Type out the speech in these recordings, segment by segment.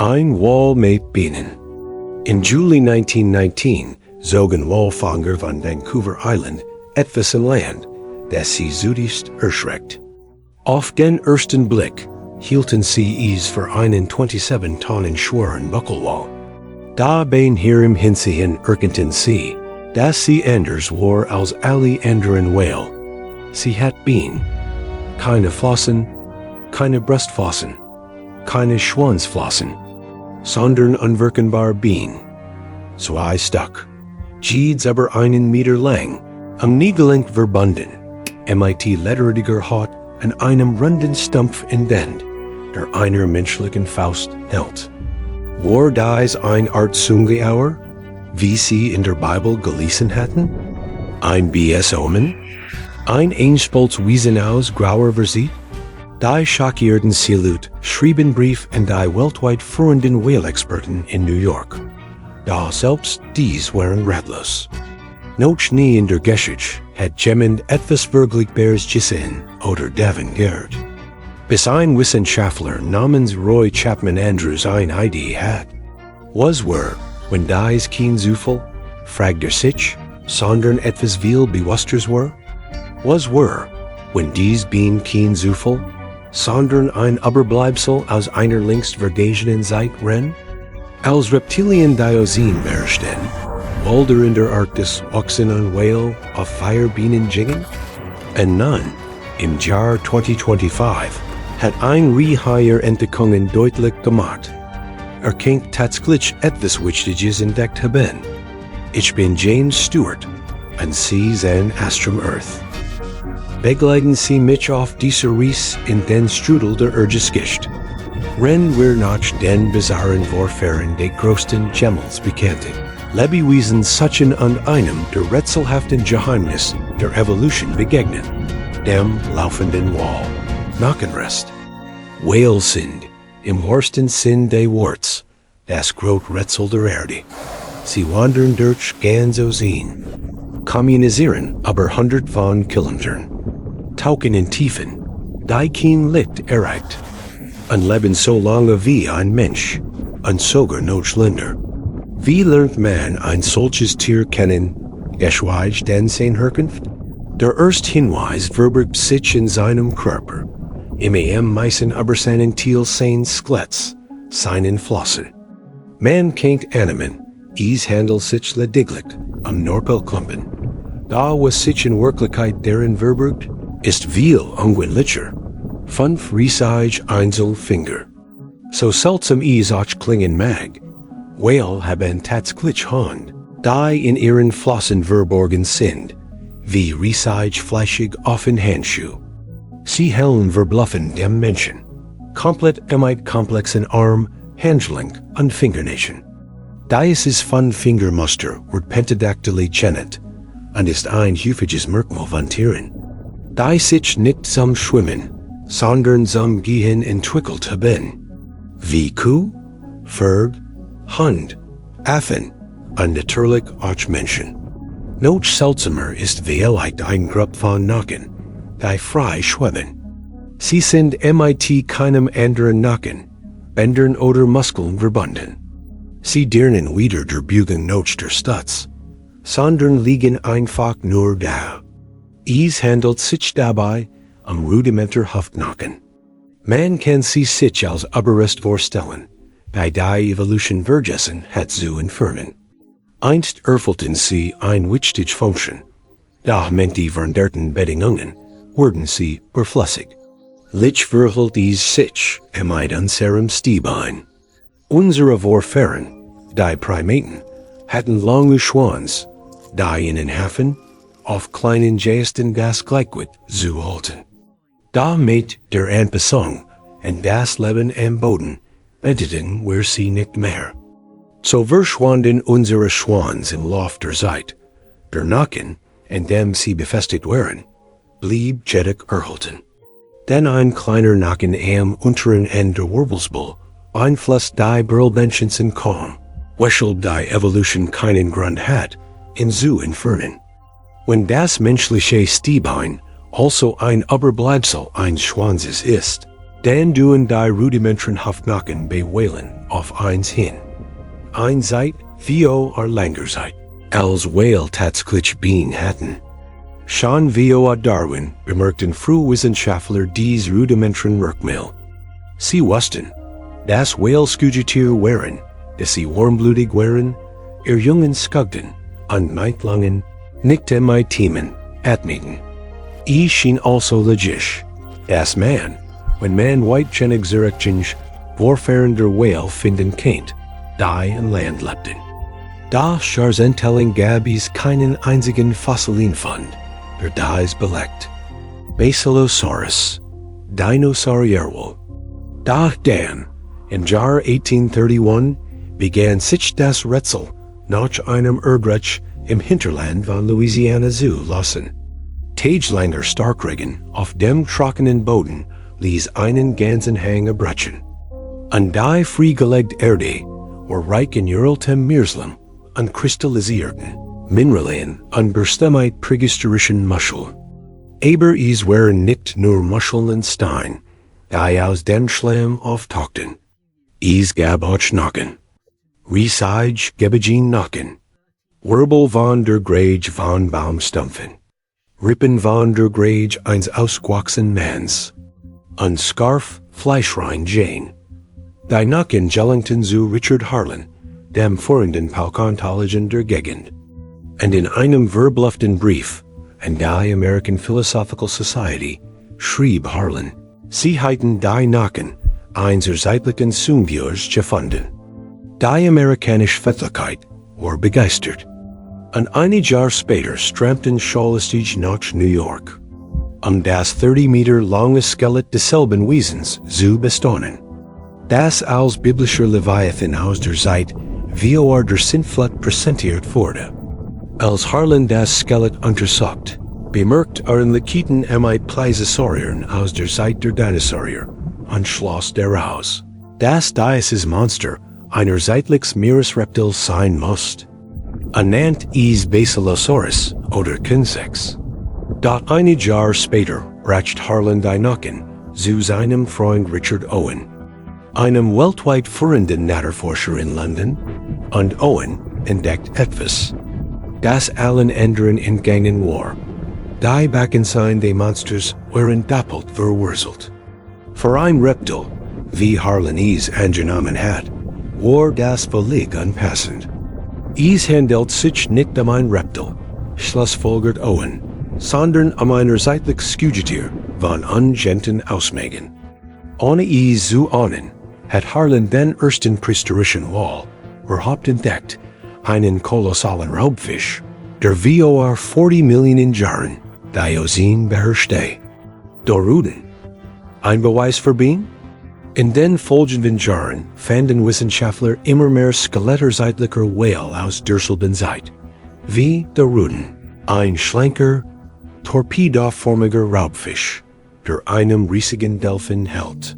Ein Wal met Beinen. In Juli 1919 zogen Walfänger van Vancouver Island etwas in Land, das sie südist erschreckt. Auf den ersten Blick hielten sie es für einen 27 Tonnen schweren Buckelwal. Dabei hierum hinsehen erkannten sie, dass sie anders war als alle anderen Wale. Sie hat Beinen, keine Flossen, keine Brustflossen, keine Schwanzflossen, sondern unwirkenbar Beinen. Zwei Stück, jedes aber einen Meter lang, am Kniegelenk verbunden, mit lederiger Haut an einem runden Stumpf in den, der einer menschlichen Faust hält. War dies ein Art Zungeauer, wie sie in der Bibel gelesen hatten? Ein BS-Omen? Ein Einspoltswesen aus grauer Versiet? Die schockierten Silut schrieben Brief an die weltweit führenden Whale-Experten in New York. Da selbst dies waren ratlos. Noch nie in der Geschichte hat jemand etwas Vergleichbares gesehen oder davon gehört. Bis ein Wissenschaftler namens Roy Chapman Andrews eine Idee hat. Was war, wenn dies kein Zufall, fragt sich, sondern etwas viel bewussteres war? Was war, wenn dies kein Zufall, sondern ein Überbleibsel aus einer längst vergangenen Zeit ren? Als Reptilien Diosin beherrschten, Wälder in der Arktis wachsen an Whale auf Firebienen jingen? Und nun, im Jahr 2025, hat ein Reheier Entdeckungen deutlich gemacht. Kennt tatsächlich etwas Wichtiges entdeckt haben. Ich bin James Stewart, und Sie sind Astrum Earth. Begleiten Sie mich auf dieser Reise in den Strudel der Erdgeschichte. Ren wir nach den bizarren Vorfahren der größten Gemmels bekannten. Lebewesen suchen an einem der rätselhaften Geheimnis der Evolution begegnen, dem laufenden Wal. Knochenrest. Whales sind, im wahrsten Sinn des Wortes, das große Rätsel der Erde. Sie wandern durch ganz Ozean, kommunisieren aber hundert von Kilometern, tauchen in Tiefen, die kein Licht erreicht, und leben so lange wie ein Mensch, und sogar noch länger. Wie lernt man ein solches Tier kennen, geschweige denn seine Herkunft? Der erste Hinweis verbirgt sich in seinem Körper, meisten aber seinen Teil seines Skeletts, seinen Flossen. Man kennt annehmen, es handelt sich lediglich Knorpelklumpen. Da was sich in Wirklichkeit darin verbirgt, ist viel ungewöhnlicher. 5 riesige Einzelfinger. So seltsam es auch klingen mag, Whale haben tatsächlich Hand, die in ihren Flossen verborgen sind, wie riesige fleischig offen Handschuhe. Sie hellen verbluffen dem Menschen, komplett komplexen Arm, Handgelenk und Fingernägeln. Dieses von Fingermuster wird Pentadactyly genannt und ist ein häufiges Merkmal von Tieren. Die sich nicht zum Schwimmen, sondern zum Gehen entwickelt haben. Wie Kuh, Pferd, Hund, Affen und natürlich auch Menschen. Noch seltsamer ist vielleicht ein Gruppe von Nacken, die frei schwimmen. Sie sind mit keinem anderen Nacken, Bändern oder Muskeln verbunden. Sie dienen weder der Bewegung noch der Stütz, sondern liegen einfach nur da. Es handelt sich dabei rudimenter Hüftnacken. Man kann sie sich als Überrest vorstellen, bei der Evolution vergessen hat zu entfernen. Einst erfüllten sie ein wichtige Funktion, doch mit die veränderten Bedingungen wurden sie überflüssig. Lich verhielt es sich mit unserem Stiebein. Unsere Vorfahren, die Primaten, hatten lange Schwanz, die in den Hafen auf kleinen Gesten Gas Gleichgewicht zu halten. Damit der Anpassung und das Leben am Boden endeten wir sie nicht mehr. So verschwanden unsere Schwanz im Lauf der Zeit. Der Nacken, in dem sie befestigt waren, blieb stetig erhalten. Denn ein kleiner Nacken am unteren Ende der Wirbelsäule beeinflusst die Brillbändchen kaum, weshalb die Evolution keinen Grund hat, ihn zu entfernen. Wenn das menschliche Stiebein also ein Überbleibsel eines Schwanzes ist, Dan duen die rudimentaren Hafnaken bei Whalen auf eins hin. Ein Zeit, Theo ar Langerzeit. Els Whale tatsklitsch Bein hatten. Schon Theo a Darwin bemerkten Frühwissenschaftler dies rudimentaren Merkmal. Sie wussten, das Whale-Skugetier wären, dass sie warmblutig wären, jungen Skugden, und nicht langen, nicht mit Themen, atmeten. Schien also logisch, dass man, wenn man white-chenig zurückchinch, Vorfahren der Whale finden kennt, die an Land lebten. Da Scharzentelling Gabis keinen einzigen Fossilien fand, der dies belegt. Basilosaurus, Dinosaurierwohl. Da dann, im Jahr 1831, begann sich das Rätsel nach einem Erdrutsch im Hinterland von Louisiana zu lassen. Tagelanger Starkregen auf dem trockenen Boden ließ einen ganzen Hang abbrechen. An die freigelegte Erde war reich in uraltem Meerslam an kristallisierten Mineralien an bestemmt prähistorischen Muschel. Aber es waren nicht nur Muscheln und Stein, die aus dem Schlamm auftauchten. Es gab auch Knochen. Riesige Gebegen Knochen. Wirbel von der Grage von Baumstumpfen. Rippen von der Grage eines ausgewachsenen Manns. Ein Scarf Fleischrein Jane. Die Knochen gellingten zu Richard Harlan, dem führenden Paläontologen der Gegend. Und in einem verblufften Brief an die American Philosophical Society schrieb Harlan, sie hätten die Knochen eines zeitlichen Symbios gefunden. Die amerikanische Fettlichkeit war begeistert. Und einige Jahre später strampten Scholestige nach New York, das 30 Meter lange Skelett desselben Wesens zu bestaunen. Das als biblischer Leviathan aus der Zeit vor der Sintflut präsentiert wurde. Als Harlan das Skelett untersucht, bemerkt in Lekiten Plesiosauriern aus der Zeit der Dinosaurier und schloss daraus, dass dieses Monster einer zeitliches Meeresreptil sein muss. Ernannt es Basilosaurus oder Kinsex. Dort einige Jahre später brachte Harlan die Knochen zu seinem Freund Richard Owen, einem weltweit führenden Naturforscher in London, und Owen entdeckt etwas, das allen anderen entgangen war. Die Beckensein des Monsters waren doppelt verwurzelt. Für ein Reptil, wie Harlan es angenommen hat, war das völlig unpassend. Es handelt sich nicht ein Reptil, schlussfolgert Owen, sondern ein zeitliches Skugetier von ungenten Ausmaßen. Ohne es zu ahnen, hat Harlan den ersten prähistorischen Wal überhaupt entdeckt, einen kolossalen Raubfisch, der vor 40 Millionen Jahren die Ozeane beherrschte. Doruden. Ein Beweis für Bein? In den folgenden Jahren fanden Wissenschaftler immer mehr Skeletter zeitlicher Wale aus derselben Zeit, wie der Ruden, ein schlanker, torpedoförmiger Raubfisch, der einem riesigen Delfin hält.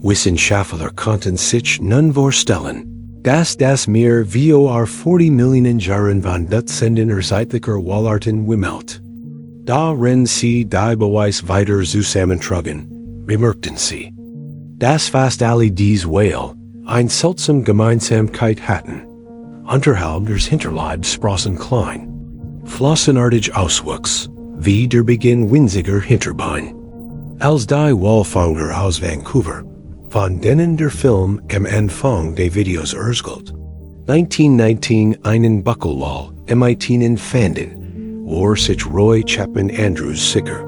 Wissenschaftler konnten sich nun vorstellen, dass das Meer vor 40 Millionen Jahren von Dutzenden zeitlicher Walarten wimmelt. Darin sie die Beweis weiter zusammentrugen, bemerkten sie, dass fast alle dies Wale eine seltsame Gemeinsamkeit hatten. Unterhalb des Hinterleibs sprossen klein, flossenartig Auswuchs, wie der Beginn winziger Hinterbein. Als die Walfänger aus Vancouver, von denen der Film am Anfang des Videos erzählt, 1919 einen Buckelwal MIT fanden, war sich Roy Chapman Andrews sicher.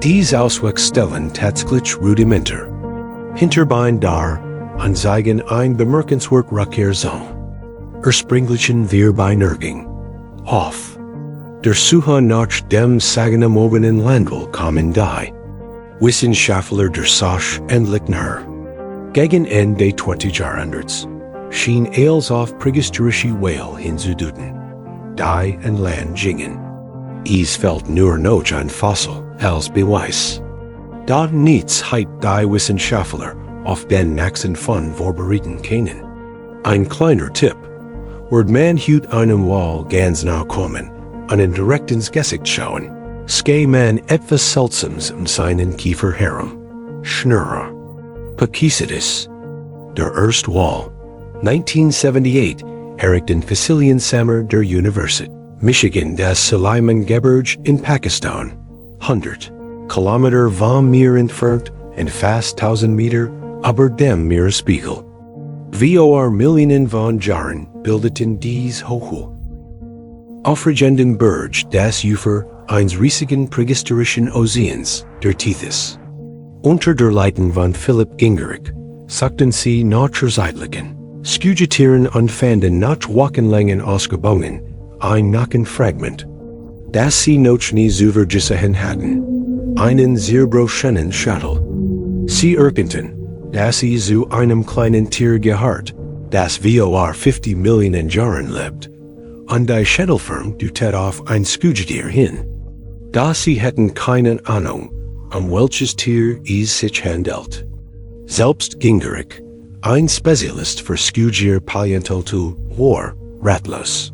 Dies Auswuchs stellen tatsächlich Rudimenter. Hinterbein dar, anzeigen ein bemerkenswert Rückkehrzone. Erspringlichen wir bei Nirging. Off. Der Suche nach dem sagenumwobenen Landwall kommen die. Wissenschaftler der Sache endlich nahe. Gegen Ende des 20. Jahrhunderts schien als auf prähistorische Wale hinzudeuten, die an Land gingen. Es fällt nur noch ein Fossil als Beweis. Da nichts hat die Wissenschaftler auf den nächsten Fund vorbereiten können. Ein kleiner Tipp, wird man hüt einem Wal ganz nah kommen, einen direkt ins Gesicht schauen, ska man etwas Seltsames seinen Kiefer herum. Schnurrer. Pakisitis. Der Erste Wall. 1978, errichtet in Faciliensammer der Universität Michigan das Suleiman-Gebirge in Pakistan. 100 Kilometer vom Meer entfernt und fast 1000 Meter über dem Meeresspiegel. Vor Millionen von Jahren bildeten dies Hochul. Aufregenden Berg das Ufer eines riesigen prähistorischen Ozeans, der Tethys. Unter der Leitung von Philipp Gingerich sagten sie nachzuzeitlichen Skugitieren und fanden nach Wochenlängen ausgebogen ein Nackenfragment, das sie noch nie zuvor gesehen hatten, einen sehr schönen Schädel. Sie erkannten, dass sie zu einem kleinen Tier gehört, das vor 50 Millionen Jahren lebt, und die Schädelform deutet auf ein Skugitier hin. Da sie hätten keine Ahnung, welches Tier es sich handelt. Selbst Gingerich, ein Spezialist für Skugitier-Paläontologie, war ratlos.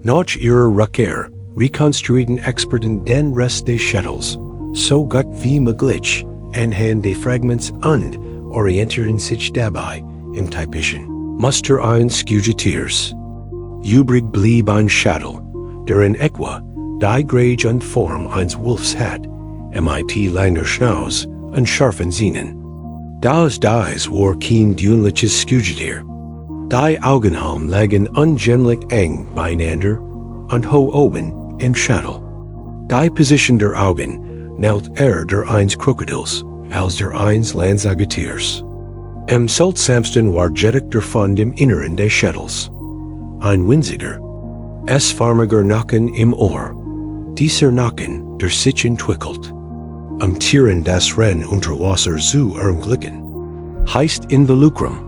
Nach ihrer Rückkehr rekonstruierten Experten den Rest des Schädels, so gut wie möglich, anhand des Fragments und orientierten sich dabei im typischen Muster eines Skugitiers. Übrig blieb ein Schädel, der in etwa die Größe und Form eines Wolfs hat, mit langer Schnauze und scharfen Zähnen. Das war kein dünliches Skugitier. Die Augenhalme lagen ungewöhnlich eng beieinander und hoch oben im Schädel. Die Position der Augen nennt der eines Krokodils als der eines Landsäugetiers. Am seltsamsten war jedoch der Fund im Inneren des Schädels. Ein winziger, S-förmiger Nacken im Ohr. Dieser Nacken, der sich entwickelt, Tieren das Rennen unter Wasser zu ermöglichen, heißt Involucrum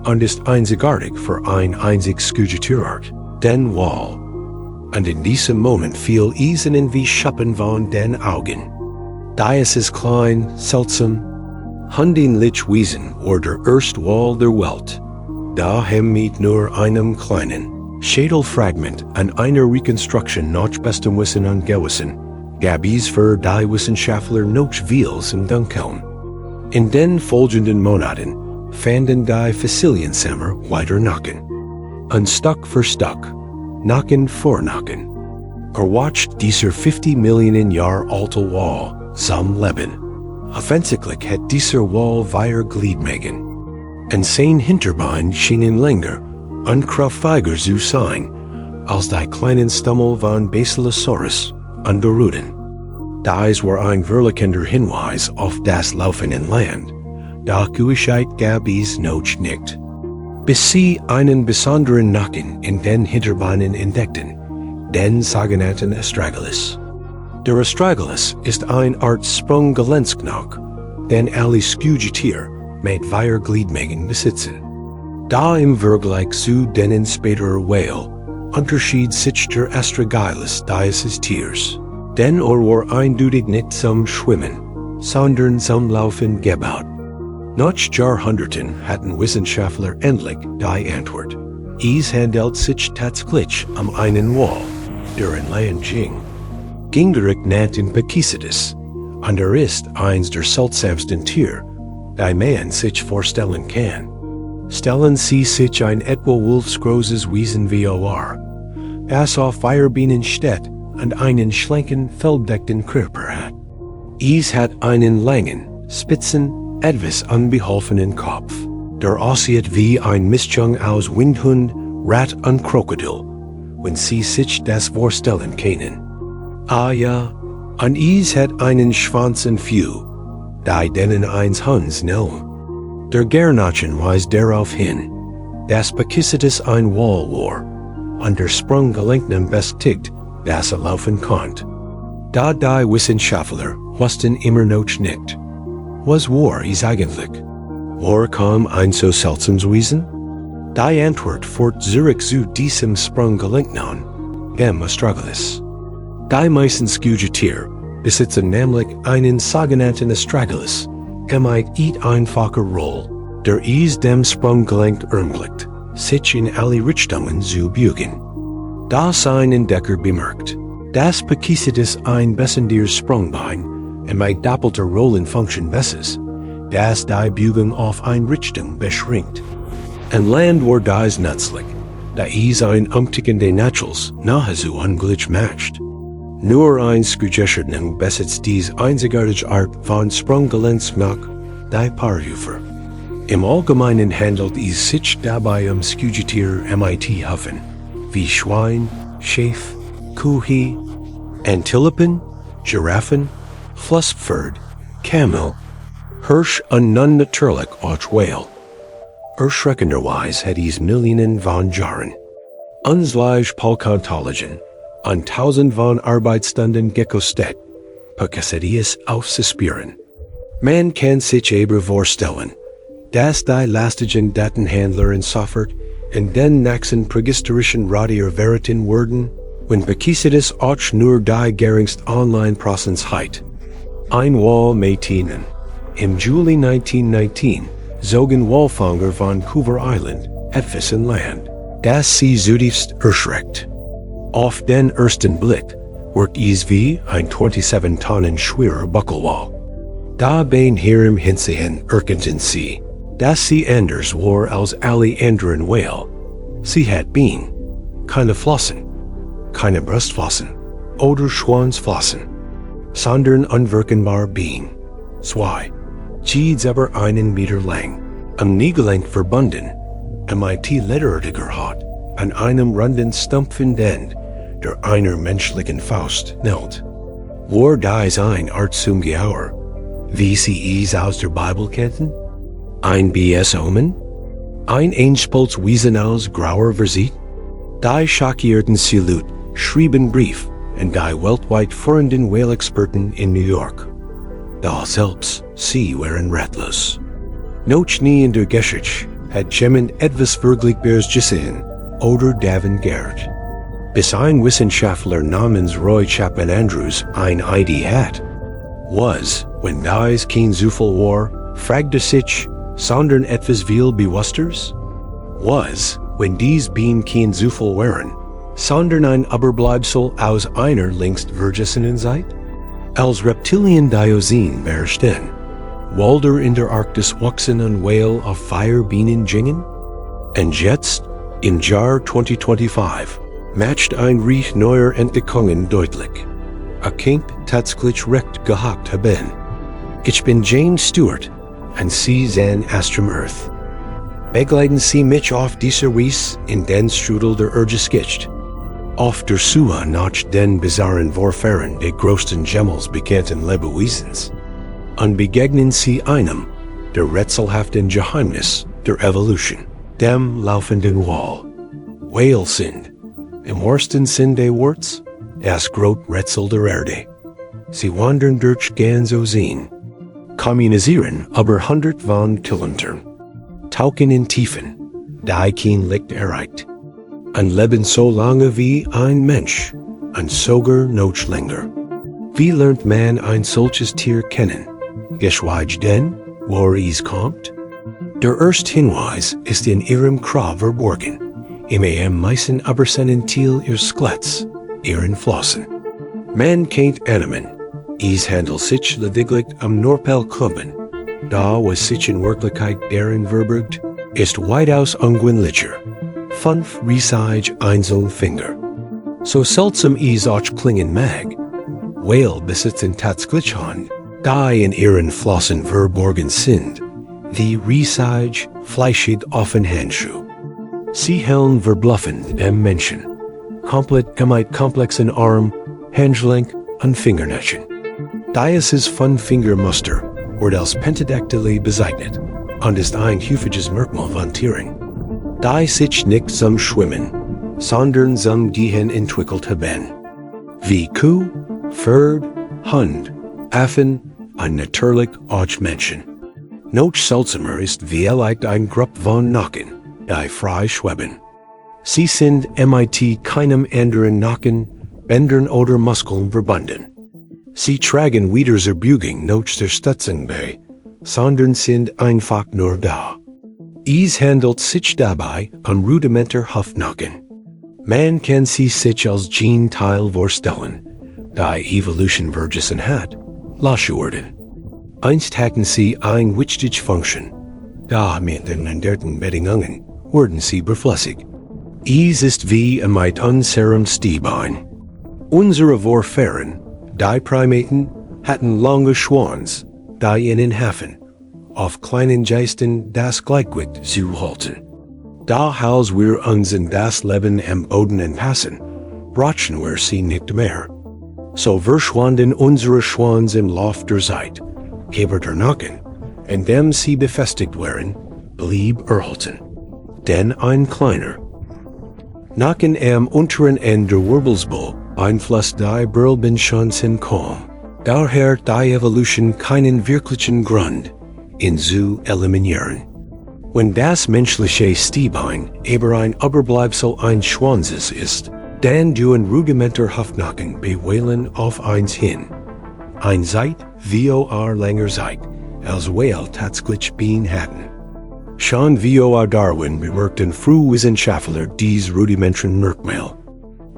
und ist einzigartig für ein einziges Skugitierart, den Wal. Und in diesem Moment fiel es ihnen wie Schuppen von den Augen. Da es ist klein, seltsam, hundenlich Wesen war der erste Wal der Welt. Da mit nur einem kleinen Schädelfragment an einer Rekonstruktion nach bestem Wissen angewiesen, gab es für die Wissenschaftler noch vieles im Dunkeln. In den folgenden Monaten fanden die Faciliensammer weiter Nacken. Und Stück für Stück, Nacken vor Nacken, erwacht dieser 50 Millionen Jahre alte Wal zum Leben. Offensichtlich hat dieser Wal vier Gliedmagen. Und sein Hinterbein schienen länger und kraftfähiger zu sein als die kleinen Stummel von Basilosaurus und der Ruden. Dies war ein verlockender Hinweis auf das Laufen in Land, da Gewissheit gab es noch nicht. Bis sie einen besonderen Nacken in den Hinterbeinen entdeckten, den sogenannten Astragalus. Der Astragalus ist eine Art Sprunggelencknochen, den alle Skugitier mit vier Gliedmagen besitzen. Da im Vergleich zu denen späterer Whale unterschied sich der Astragalus dieses Tiers. Denn war eindeutig nicht zum Schwimmen, sondern zum Laufen gebaut. Nach Jahrhunderten hatten Wissenschaftler endlich die Antwort. Es handelt sich tatsächlich einen Wal, der in Land ging. Gingerich nennt ihn Pakisitis, und ist eins der seltsamsten Tiere, die man sich vorstellen kann. Stellen Sie sich ein etwa wolfsgroßes Wesen vor, das auf vier Beinen steht und einen schlanken, fellbedeckten Körper hat. Es hat einen langen, spitzen, etwas unbeholfenen Kopf, der aussieht wie ein Mischung aus Windhund, Rat und Krokodil, wenn Sie sich das vorstellen können. Ah ja, und es hat einen Schwanz und Few, die denen eins Hans nennen. Der Gernachen weist darauf hin, dass Pakisitis ein Wal war, und der Sprunggelenk bestätigt, dass laufen konnte. Da die Wissenschaftler wussten immer noch nicht. Was war es eigentlich? Woher kam ein so seltsames Wesen? Die Antwort führt zurück zu diesem Sprunggelenk, dem Astragalus. Die meisten Skugitier besitzen nämlich einen sogenannten Astragalus, mit einfacher Rolle, der es dem Sprunggelenk ermöglicht, sich in alle Richtungen zu bewegen. Da ein Entdecker bemerkt, dass Pakisitis ein bessenderes Sprungbein und mit doppelter Rollenfunktion besitzt, das die Bügung auf Einrichtung beschränkt. An Land war dies nützlich, da is ein Umticken de Naturals nahezu ungleich matcht. Nur ein Skuggeschertnung besitzt dies einzigartige Art von Sprunggelenksmach, die Paarhufer. Im Allgemeinen handelt es sich dabei Skugetier mit Hufen, wie Schwein, Schaf, Kuh, Antilopen, Giraffen, Flusspferd, Camel, Hirsch und nun natürlich auch Whale. Erschreckenderweise hat es Millionen von Jahren, unsgleich Palkontologen, an tausend von Arbeitsstunden gekostet, Pakasadies aufzuspüren. Man kann sich aber vorstellen, dass die lastigen Datenhandler in Software in den nächsten prähistorischen Radier veriten würden, wenn Pakisades auch nur die geringste Online-Prozentheit. Ein Wal mit ihnen. Im Juli 1919 zogen Walfänger von Vancouver Island etwas in Land, das sie zutiefst erschreckt. Auf den ersten Blick wirkt es wie ein 27 Tonnen schwerer Buckelwal. Dabei ihrem Hinsehen erkannten sie, dass sie anders war als alle anderen Wale. Sie hat Beinen, keine Flossen, keine Brustflossen oder Schwanzflossen, sondern unverkennbare Beinen. Zwei, jedes aber einen Meter lang, am Kniegelenk verbunden, mit lederartiger Haut, an einem runden stumpfen End, der einer menschlichen Faust näht. War dies ein Art zum Gehauer, wie sie es aus der Bibel kannten? Ein BS-Omen? Ein Einspolz-Wiesen aus grauer Versiet? Die schockierten Silut schrieben Brief an die weltweit führenden Whale-Experten in New York. Da selbst sie waren ratlos. Noch nie in der Geschichte hat jemand etwas Vergleichbares gesehen oder davon gehört. Bis ein Wissenschaftler namens Roy Chapman Andrews ein Idee hat. Was, wenn dies kein Zufall war, fragte sich, sondern etwas viel Bewussteres? Was, wenn dies Beinen kein Zufall waren, sondern ein Überbleibsel aus einer längst vergessenen Zeit? Als Reptilien Diosin beherrschten, Walder in der Arktis wachsen an Whale auf 4 Beinen jingen? Und jetzt, im Jahr 2025, matcht ein Reich neuer Entdeckungen deutlich. A Kink tatsächlich recht gehackt haben. Ich bin James Stewart, und Sie sind Astrum Earth. Begleiten Sie mich auf dieser Reise in den Strudel der Erdgeschichte. Auf der Suche nach den bizarren Vorfahren der größten jemals bekannten Lebewesens. Und begegnen Sie einem, der rätselhaften Geheimnis der Evolution, dem laufenden Wal. Whale sind, im wahrsten Sinn des Wortes, das große Rätsel der Erde. Sie wandern durch ganz Ozean, kommunisieren über 100 von Kilometern, tauchen in Tiefen, die kein Licht erreicht, und leben so lange wie ein Mensch, und sogar noch länger. Wie lernt man ein solches Tier kennen? Geschweige denn, wo es kommt? Der erste Hinweis ist in ihrem Krab verborgen, im meisten aber seinen Teil ihres Skeletts, ihren Flossen. Man kennt annehmen, es handelt sich lediglich Norpelklubben, da was sich in Wirklichkeit deren verbirgt, ist weitaus ungewöhnlicher. 5 riesige einzelne Finger. So seltsam es auch klingen mag, Whale besitzen tatsächlich Hand, die in ihren Flossen verborgen sind, wie riesige, fleischig offene Handschuhe. Sie hellen verbluffend dem Menschen, komplett mit komplexen Arm, Handgelenk und Fingernägeln. Dieses Fünf-Finger-Muster wird als Pentadactyly bezeichnet und ist ein häufiges Merkmal von Tieren, die sich nicht zum Schwimmen, sondern zum Gehen entwickelt haben. Wie Kuh, Pferd, Hund, Affen und natürlich auch Menschen. Noch seltsamer ist vielleicht ein Gruppe von Knochen, die frei schweben. Sie sind mit keinem anderen Knochen, Bändern oder Muskeln verbunden. Sie tragen weder zur Bügung noch zur Stützung bei, sondern sind einfach nur da. Es handelt sich dabei rudimenter Hufknochen. Man kann sie sich als Genteil vorstellen, die Evolution vergessen hat, lassen worden. Einst hatten sie ein wichtig Function. Da meinten an derten Bedingungen wurden sie beflüssig. Es ist wie mit unserem Stiebein. Unsere Vorfahren, die Primaten, hatten lange Schwanz, die in den Hafen, auf kleinen Geisten das Gleichgewicht zu halten. Da als wir uns in das Leben am Boden entpassen, brauchen wir sie nicht mehr. So verschwanden unsere Schwanz im Lauf der Zeit, aber der Knochen, in dem sie befestigt waren, blieb erhalten. Denn ein kleiner Knochen am unteren Ende der Wirbelsbüll einflusst die Wirbelschanzen kaum. Daher die Evolution keinen wirklichen Grund, ihn zu eliminieren. Wenn das menschliche Stiebein aber ein Überbleibsel eines Schwanzes ist, dann tun rudimentar Knochen bewählen auf eins hin. Ein Zeit vor länger Zeit, als wir tatsächlich Beinen hatten. Schon vor Darwin bemerkten Frühwissenschaftler dies rudimentaren Merkmal.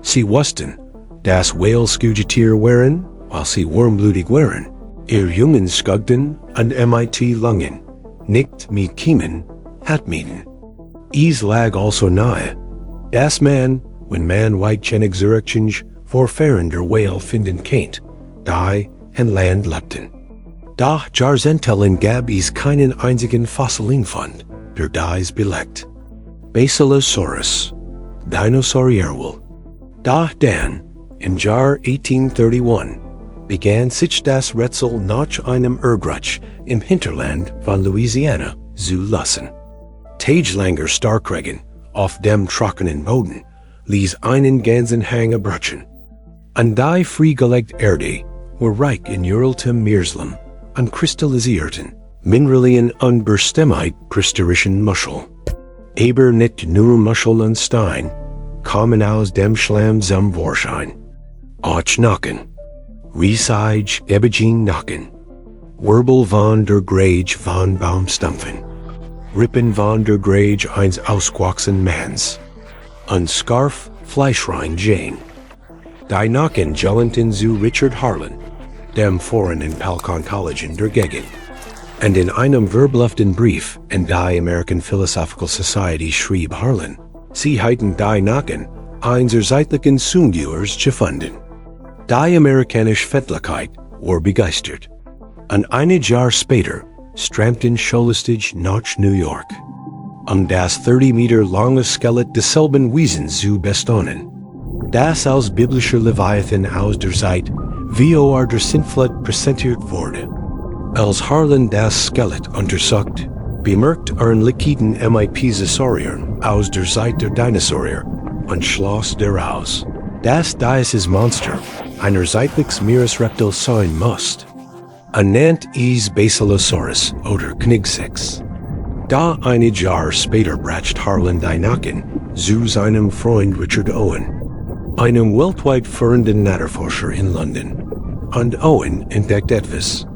Sie wussten, dass Whales schockierte waren, weil sie warmblutig waren, ihr Jungen skugten und mit Lungen, nicht mit Kiemen, hatmieten. Es lag also nahe, dass man, wenn man weitgehend zurückging, Vorfahren der Whale finden kennt, die an Land lebten. Doch Jahrzehntelang gab es keinen einzigen Fossilenfund, der dies belegt. Basilosaurus, Dinosaurier. Doch dann, im Jahr 1831, begann sich das Rätsel nach einem Urgrutsch im Hinterland von Louisiana zu lassen. Tagelanger Starkregen auf dem trockenen Boden ließ einen ganzen Hang abrutschen. Und die freigelegte Erde war reich in uraltem Meerslum und kristallisierten, mineralien und Bestimmtheit presterischen Muschel. Aber nicht nur Muschel und Stein kamen aus dem Schlamm zum Vorschein. Auch Knochen, riesige ebene Knochen, Wirbel von der Grage von Baumstumpfen, Rippen von der Grage eines ausgewachsenen Manns, und Scarf fleischrein Jane. Die Knochen gelangten zu Richard Harlan, dem Foreign- und Paläontologien der Gegend. Und in einem verblufften Brief in die American Philosophical Society schrieb Harlan, sie hätten die Knochen eines zeitlichen Sungehörs gefunden. Die amerikanische Fettlichkeit war begeistert. Und einige Jahre später strömten Scholastig nach New York, das 30 Meter lange Skelett desselben Wesens zu bestaunen. Das als biblischer Leviathan aus der Zeit vor der Sintflut präsentiert wurde. Als Harlan das Skelett untersucht, bemerkt ein liquiden Mip-Saurier aus der Zeit der Dinosaurier und schloss daraus, dass dieses Monster einer zeitliches Meeresreptil sein muss. Nennt es Basilosaurus oder Knigsex. Da einige Jahre später brachte Harlan die Knochen zu seinem Freund Richard Owen, einem weltweit führenden Naturforscher in London. Und Owen entdeckte etwas,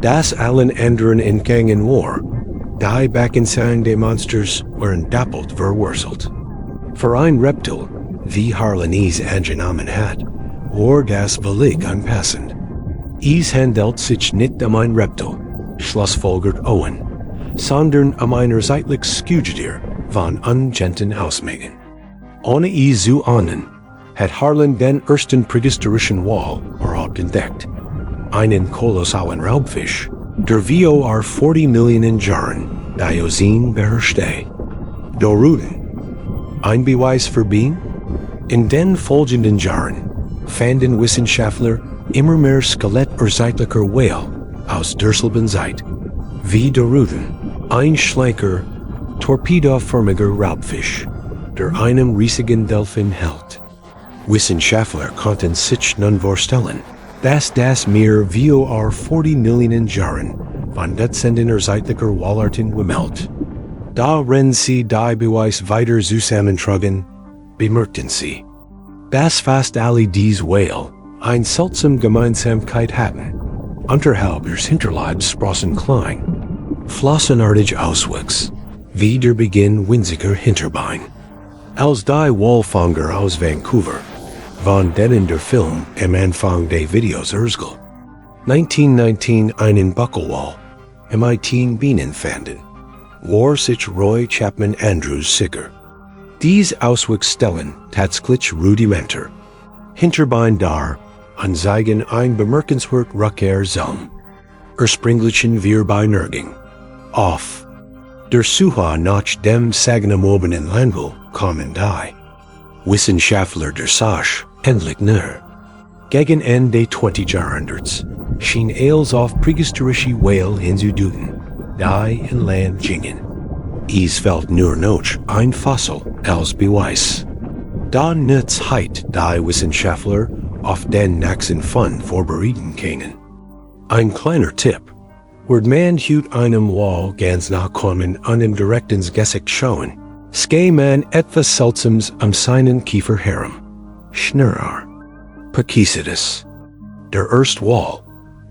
das allen anderen entgangen war. Die Backenzahn der Monsters waren doppelt verwurzelt. Für ein Reptil, wie Harlan es angenommen hat, war das völlig unpassend. Es handelt sich nicht ein Reptil, schlussfolgert Owen, sondern ein zeitliches Skugetier von ungenten Ausmaßen. Ohne es zu ahnen, hat Harlan den ersten prähistorischen Wal überhaupt entdeckt. Einen kolossalen Raubfisch, der vor 40 Millionen Jahren die Ozeane beherrschte. Doruden. Ein Beweis für Beinen? In den folgenden Jahren fanden Wissenschaftler immer mehr skeletturzeitlicher Wale aus derselben Zeit, wie Doruden, ein schlanker, torpedoförmiger Raubfisch, der einem riesigen Delfin hält. Wissenschaftler konnten sich nun vorstellen, dass das Meer vor 40 Millionen Jahren von Dutzenden zeitlicher Walarten wimmelt. Da rennen sie die Beweis weiter zusammentrugen, bemerkten sie, dass fast alle diese Wale eine seltsame Gemeinsamkeit hatten. Unterhalb ihres Hinterleibs sprossen klein, flossenartig Auswuchs, wie der Beginn winziger Hinterbein. Als die Walfänger aus Vancouver, von denen der Film am Anfang des Videos erzählt, 1919 einen Buckelwall, MIT Beinen fanden. War sich Roy Chapman Andrews Sicker. Dies Ausweg stellen, tatsächlich Rudimenter. Hinterbein dar, anzeigen ein bemerkenswert Rückkehr zum ursprünglichen wir bei Nirging. Auf. Der Suche nach dem sagenumwobenen Landel kommen die Wissenschaftler der Sache endlich näher. Gegen Ende 20. Jahrhunderts schien als auf prähistorische Whale hinzuduten, die in Land gingen. Es fällt nur noch ein Fossil als Beweis. Da nützheit die Wissenschaftler auf den nächsten Fund vorbereiten können. Ein kleiner Tipp. Wird man hut einem Wall ganz nachkommen an dem direkten Gesicht schauen, ska man etwas Seltsames am seinen Kiefer herum. Schnurrar. Pakisitis. Der erste Wall.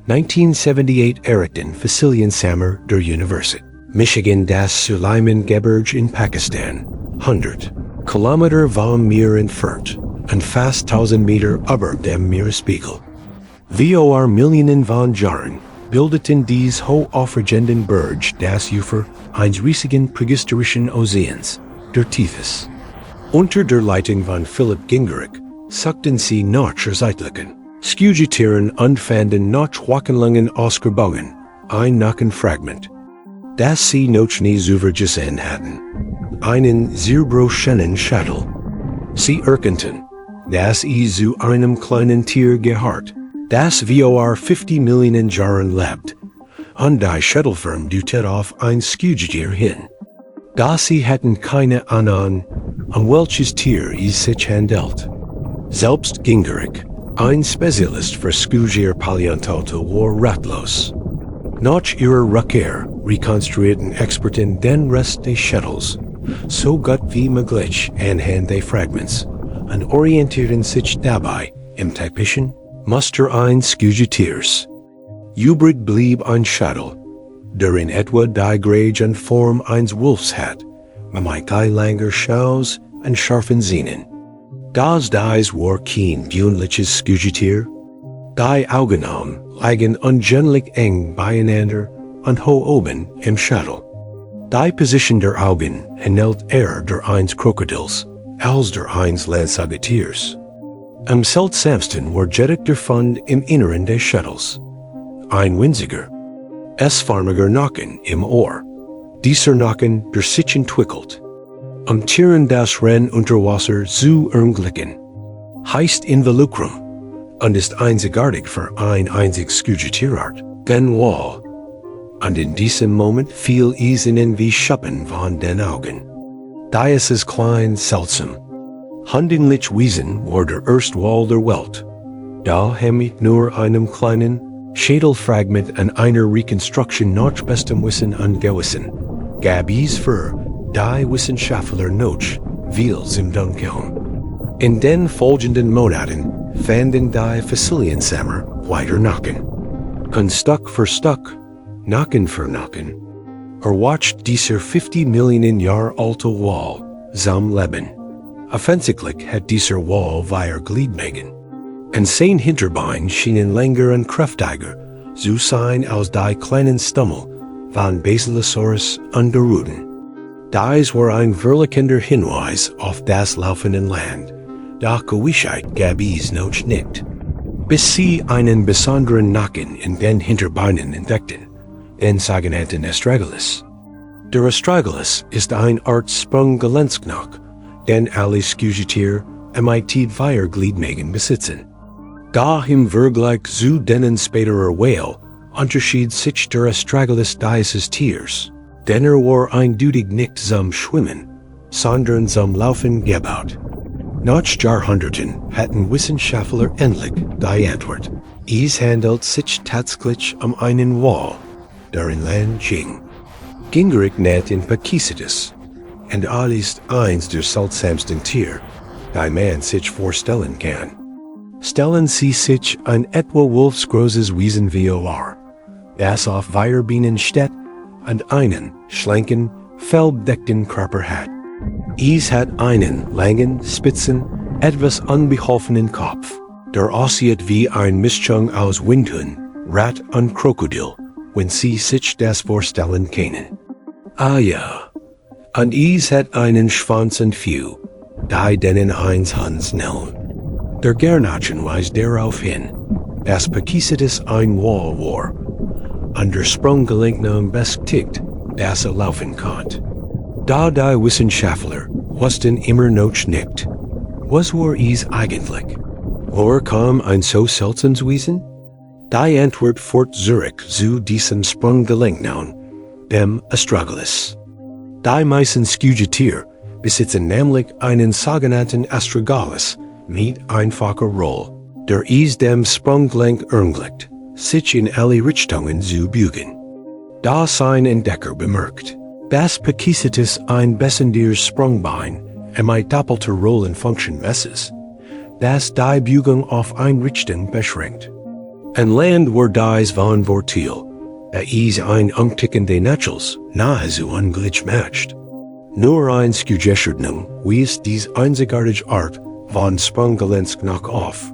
1978 errichten Fossiliensammer der Universität Michigan das Suleiman-Gebirge in Pakistan. 100 Kilometer vom Meer entfernt und fast 1000 Meter über dem Meeresspiegel. Vor Millionen von Jahren bildeten dies hochaufragenden Berge das Ufer eines riesigen prähistorischen Ozeans, der Tiefes. Unter der Leitung von Philipp Gingerich suchten sie nach zeitlichen Skugitieren und fanden nach wochenlangen Ausgrabungen ein Nackenfragment, das sie noch nie zuvor gesehen hatten. Einen sehr großen Schädel. Sie erkannten, dass es zu einem kleinen Tier gehört, das vor 50 Millionen Jahren lebt, und die Schädelform deutet auf ein Skugitier hin. Da sie hatten keine Ahnung, an welches Tier es sich handelt. Selbst Gingerich, ein Spezialist für Skugitier-Paläontologie, war ratlos. Nach ihrer Rückkehr rekonstruierten Experten den Rest des Schädels, so gut wie möglich anhand des Fragments, und orientierten sich dabei im typischen Muster eines Skugitiers. Übrig blieb ein Schädel, der in etwa die Größe und Form eines Wolfs hat, mit langer Schaus und scharfen Zähnen. Das dies war kein gewöhnliches Skugitier. Die Augen lagen ungewöhnlich eng beieinander und hoch oben im Schädel. Die Position der Augen ähnelt eher der eines Krokodils als der eines Landsäugetiers. Am seltsamsten war jedoch der Fund im Inneren des Schädels. Ein winziger, S-förmiger Nacken im Ohr. Dieser Nacken, der sich entwickelt, um Tieren das Rennen unter Wasser zu ermöglichen, heißt Involucrum und ist einzigartig für ein einziges Skugitierart, den Wal. Und in diesem Moment fiel es ihnen wie Schuppen von den Augen. Da ist es klein seltsam. Handinglich Wiesen war der erste Wal der Welt. Da mit nur einem kleinen Schädelfragment an einer Rekonstruktion nach bestem Wissen und Gewissen gab es für die Wissenschaftler noch viel im Dunkeln. In den folgenden Monaten fanden die Fossiliensammer weiter Nacken. Und Stück für Stück, Nacken für Nacken, erwacht dieser 50 Millionen Jahre alte Wal zum Leben. Offensichtlich hat dieser Wal weiter Gliedmagen. Und sein Hinterbein schienen länger und kräftiger zu sein als die kleinen Stummel von Basilosaurus und der Ruden. Dies war ein verlockender Hinweis auf das laufende Land, doch Gewissheit gab es noch nicht. Bis sie einen besonderen Nacken in den Hinterbeinen entdeckten, den sogenannten Astragalus. Der Astragalus ist eine Art Sprunggelencknoch, den alle Skugitier mit vier Gliedmagen besitzen. Da im Vergleich zu denen späterer Whale unterschied sich der Astragalus dieses Tiers, denn war eindeutig nicht zum Schwimmen, sondern zum Laufen gebaut. Nach Jahrhunderten hatten Wissenschaftler endlich die Antwort. Es handelt sich tatsächlich einen Wal, der in Land ging. Gingerich nennt ihn Pakisitis, und ist eins der seltsamsten Tiere, die man sich vorstellen kann. Stellen Sie sich ein etwa wolfsgroßes Wesen vor, das auf vier Beinen steht und einen schlanken, fellbedeckten Körper hat. Es hat einen langen, spitzen, etwas unbeholfenen Kopf, der aussieht wie ein Mischung aus Windhund, Rat und Krokodil, wenn sie sich das vorstellen können. Ah ja, und es hat einen Schwanz und Few, die denen eins Hans nennen. Der Gernachen weist darauf hin, dass Pakisitis ein Wall war, und der Sprunggelenk best tickt, dass laufen kann. Da die Wissenschaftler wussten immer noch nicht, was war es eigentlich? Woher kam ein so seltsames Wesen? Die Antwort fort Zurich zu diesem Sprunggelenk dem Astragalus. Die meisten Skugetier besitzen nämlich einen sogenannten Astragalus mit einfacher Rolle, der es dem Sprunggelenk ermöglicht, sich in alle Richtungen zu bügen. Da sein Entdecker bemerkt, dass Pakisitis ein besonderes Sprungbein eine doppelte Rollenfunktion besitzt, dass die Bügung auf eine Richtung beschränkt. An Land war dies von Vorteil, da es ein untickende Nachels nahezu ungleich matcht. Nur ein Skugesherdnung weist dies einzigartige Art von Sprunggelenk auf,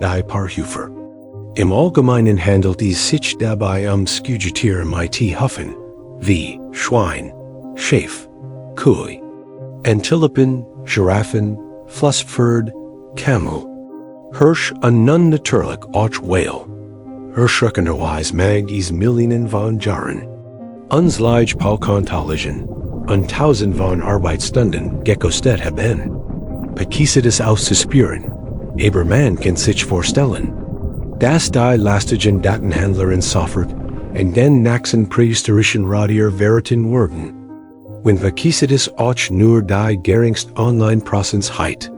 die Parhufer. Im Allgemeinen handelt es sich dabei Skugetiere mit Hufen, wie Schwein, Schaf, Kuh, Antilopen, Giraffen, Flusspferd, Camel, Hirsch und nun natürlich auch Whale. Erschreckenderweise mag es Millionen von Jahren, uns leicht Palkontologen und Tausend von Arbeitsstunden gekostet haben, Pakisitis auszuspüren, aber man kann sich vorstellen, dass die lastigen Datenhändler sofort und den nächsten prähistorischen Radier verraten wurden. Wenn Pakisitis auch nur die geringste Online-Präsenz hat,